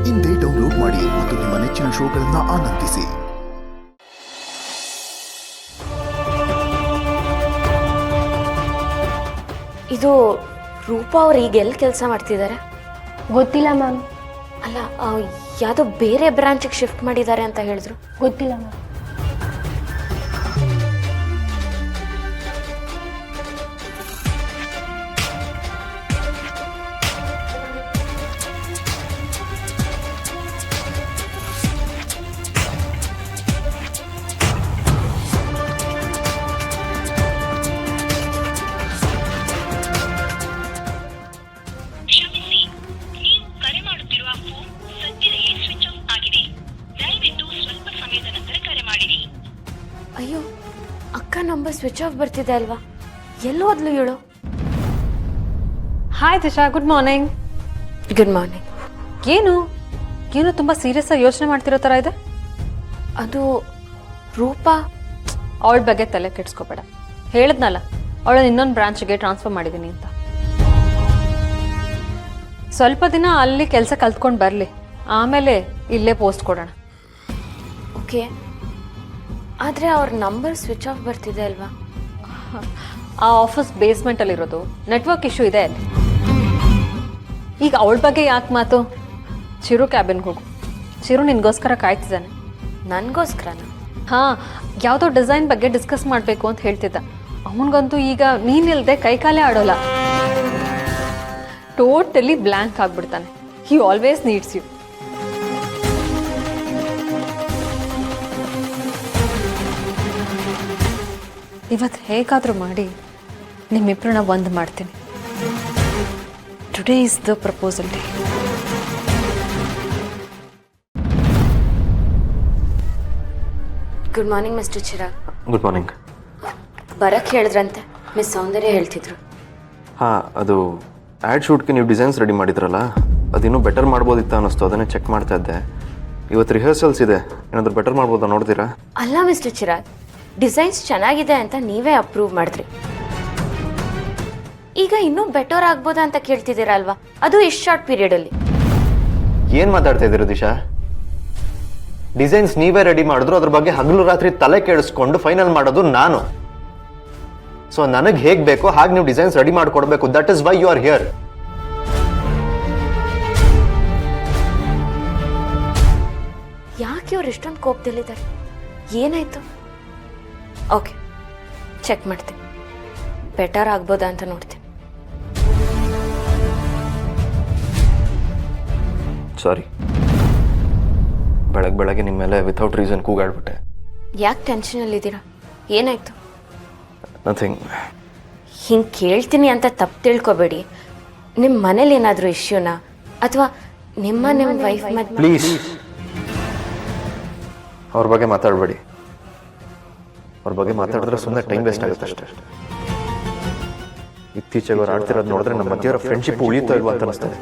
ಇಂದೇ ಡೌನ್ಲೋಡ್ ಮಾಡಿ ಮತ್ತು ನಿಮ್ಮ ನೆಚ್ಚಿನ ಶೋಗಳನ್ನು ಆನಂದಿಸಿ. ಇದು ರೂಪಾ ಅವ್ರು ಈಗ ಎಲ್ಲಿ ಕೆಲಸ ಮಾಡ್ತಿದ್ದಾರೆ? ಗೊತ್ತಿಲ್ಲ ಮ್ಯಾಮ್. ಅಲ್ಲ, ಯಾವುದೋ ಬೇರೆ ಬ್ರಾಂಚಿಗೆ ಶಿಫ್ಟ್ ಮಾಡಿದ್ದಾರೆ ಅಂತ ಹೇಳಿದ್ರು. ಗೊತ್ತಿಲ್ಲ ಮ್ಯಾಮ್. ಅಯ್ಯೋ, ಅಕ್ಕ ನಂಬರ್ ಸ್ವಿಚ್ ಆಫ್ ಬರ್ತಿದೆ ಅಲ್ವಾ? ಎಲ್ಲೋದ್ಲು ಹೇಳು. Hi Disha, good morning. Good morning. ಏನು ತುಂಬ ಸೀರಿಯಸ್ ಆಗಿ ಯೋಚನೆ ಮಾಡ್ತಿರೋ ಥರ ಇದೆ. ಅದು ರೂಪಾ. ಅವಳ ಬಗ್ಗೆ ತಲೆ ಕೆಡ್ಸ್ಕೋಬೇಡ. ಹೇಳಿದ್ನಲ್ಲ, ಅವಳನ್ನ ಇನ್ನೊಂದು ಬ್ರಾಂಚ್ಗೆ ಟ್ರಾನ್ಸ್ಫರ್ ಮಾಡಿದ್ದೀನಿ ಅಂತ. ಸ್ವಲ್ಪ ದಿನ ಅಲ್ಲಿ ಕೆಲಸ ಕಲ್ತ್ಕೊಂಡು ಬರಲಿ, ಆಮೇಲೆ ಇಲ್ಲೇ ಪೋಸ್ಟ್ ಕೊಡೋಣ. ಓಕೆ, ಆದರೆ ಅವ್ರ ನಂಬರ್ ಸ್ವಿಚ್ ಆಫ್ ಬರ್ತಿದೆ ಅಲ್ವಾ? ಆ ಆಫೀಸ್ ಬೇಸ್ಮೆಂಟಲ್ಲಿರೋದು, ನೆಟ್ವರ್ಕ್ ಇಶ್ಯೂ ಇದೆ ಅಲ್ಲಿ. ಈಗ ಅವಳ ಬಗ್ಗೆ ಯಾಕೆ ಮಾತು? ಚಿರು ಕ್ಯಾಬಿನ್ಗೆ ಹೋಗು. ಚಿರು ನಿನಗೋಸ್ಕರ ಕಾಯ್ತಿದ್ದಾನೆ. ನನಗೋಸ್ಕರನ? ಹಾಂ, ಯಾವುದೋ ಡಿಸೈನ್ ಬಗ್ಗೆ ಡಿಸ್ಕಸ್ ಮಾಡಬೇಕು ಅಂತ ಹೇಳ್ತಿದ್ದ. ಅವನಿಗಂತೂ ಈಗ ನೀನಿಲ್ಲದೆ ಕೈಕಾಲೇ ಆಡೋಲ್ಲ. ಟೋಟಲಿ ಬ್ಲ್ಯಾಂಕ್ ಆಗಿಬಿಡ್ತಾನೆ. He always needs you. ಇವತ್ತು ಹೇಗಾದರೂ ಮಾಡಿ ನಿಮ್ಮಿಬ್ಬರನ್ನ ಒಂದು ಮಾಡ್ತೀನಿ. Today is the proposal day. Good morning mister Chirag. Good morning. ಬರಕ್ಕೆ ಹೇಳಿದ್ರಂತೆ, ಮಿಸ್ ಸೌಂದರ್ಯ ಹೇಳ್ತಿದ್ರು. ಹಾಂ, ಅದು ಆ್ಯಡ್ ಶೂಟ್ಗೆ ನೀವು ಡಿಸೈನ್ಸ್ ರೆಡಿ ಮಾಡಿದ್ರಲ್ಲ, ಅದಿನ್ನೂ ಬೆಟರ್ ಮಾಡ್ಬೋದಿತ್ತು ಅನ್ನಿಸ್ತು. ಅದನ್ನೇ ಚೆಕ್ ಮಾಡ್ತಾ ಇದ್ದೆ. ಇವತ್ತು ರಿಹರ್ಸಲ್ಸ್ ಇದೆ, ಏನಾದರೂ ಬೆಟರ್ ಮಾಡ್ಬೋದಾ ನೋಡ್ತೀರಾ? ಅಲ್ಲ ಮಿಸ್ಟರ್ ಚಿರಾಗ್, ಡಿಸೈನ್ಸ್ ಚೆನ್ನಾಗಿದೆ ಅಂತ ನೀವೇ ಅಪ್ರೂವ್ ಮಾಡಿದ್ರಿ. ಈಗ ಇನ್ನೂ ಬೆಟರ್ ಆಗ್ಬೋದಾ ಅಂತ ಕೇಳ್ತಿದ್ದೀರಾ ಅಲ್ವಾ? ಅದು ಇಷ್ಟು ಶಾರ್ಟ್ ಪೀರಿಯಡಲ್ಲಿ. ಏನು ಮಾತಾಡ್ತಾ ಇದ್ದೀರಾ ದಿಶಾ? ಡಿಸೈನ್ಸ್ ನೀವೇ ರೆಡಿ ಮಾಡಿದ್ರು, ಅದ್ರ ಬಗ್ಗೆ ಹಗಲು ರಾತ್ರಿ ತಲೆ ಕೇಳಿಸ್ಕೊಂಡು ಫೈನಲ್ ಮಾಡೋದು ನಾನು. ಸೊ ನನಗೆ ಹೇಗೆ ಬೇಕೋ ಹಾಗೆ ನೀವು ಡಿಸೈನ್ಸ್ ರೆಡಿ ಮಾಡಿಕೊಡ್ಬೇಕು. That is why you are here. ಯಾಕೆ ಅವ್ರು ಇಷ್ಟೊಂದು ಕೋಪದಲ್ಲಿದ್ದಾರೆ? ಏನಾಯ್ತು? ಓಕೆ, ಚೆಕ್ ಮಾಡ್ತೀನಿ. ಬೆಟರ್ ಆಗ್ಬೋದಾ ಅಂತ ನೋಡ್ತೀನಿ. ಸಾರಿ, ಬೆಳಗ್ಗೆ ನಿಮ್ಮ ಮೇಲೆ ವಿತೌಟ್ ರೀಸನ್ ಕೂಗಾಡ್ಬಿಟ್ಟೆ. ಯಾಕೆ ಟೆನ್ಷನಲ್ಲಿದ್ದೀರಾ? ಏನಾಯ್ತು? ನಥಿಂಗ್. ಹಿಂಗೆ ಕೇಳ್ತೀನಿ ಅಂತ ತಪ್ಪು ತಿಳ್ಕೊಬೇಡಿ. ನಿಮ್ಮ ಮನೇಲಿ ಏನಾದರೂ ಇಶ್ಯೂನಾ, ಅಥವಾ ನಿಮ್ಮ ವೈಫ್ ಮತ್ತೆ? ಪ್ಲೀಸ್ ಅವ್ರ ಬಗ್ಗೆ ಮಾತಾಡಬೇಡಿ. ಅವ್ರ ಬಗ್ಗೆ ಮಾತಾಡಿದ್ರೆ ಸುಮ್ಮನೆ ಟೈಮ್ ವೇಸ್ಟ್ ಆಗುತ್ತೆ ಅಷ್ಟೇ. ಇತ್ತೀಚೆಗೆ ಅವ್ರು ಆಡ್ತಿರೋದು ನೋಡಿದ್ರೆ ನಮ್ಮ ಮಧ್ಯೆ ಫ್ರೆಂಡ್ಶಿಪ್ ಉಳಿಯುತ್ತೋ ಇಲ್ವಾ ಅಂತ ಅನಿಸ್ತದೆ.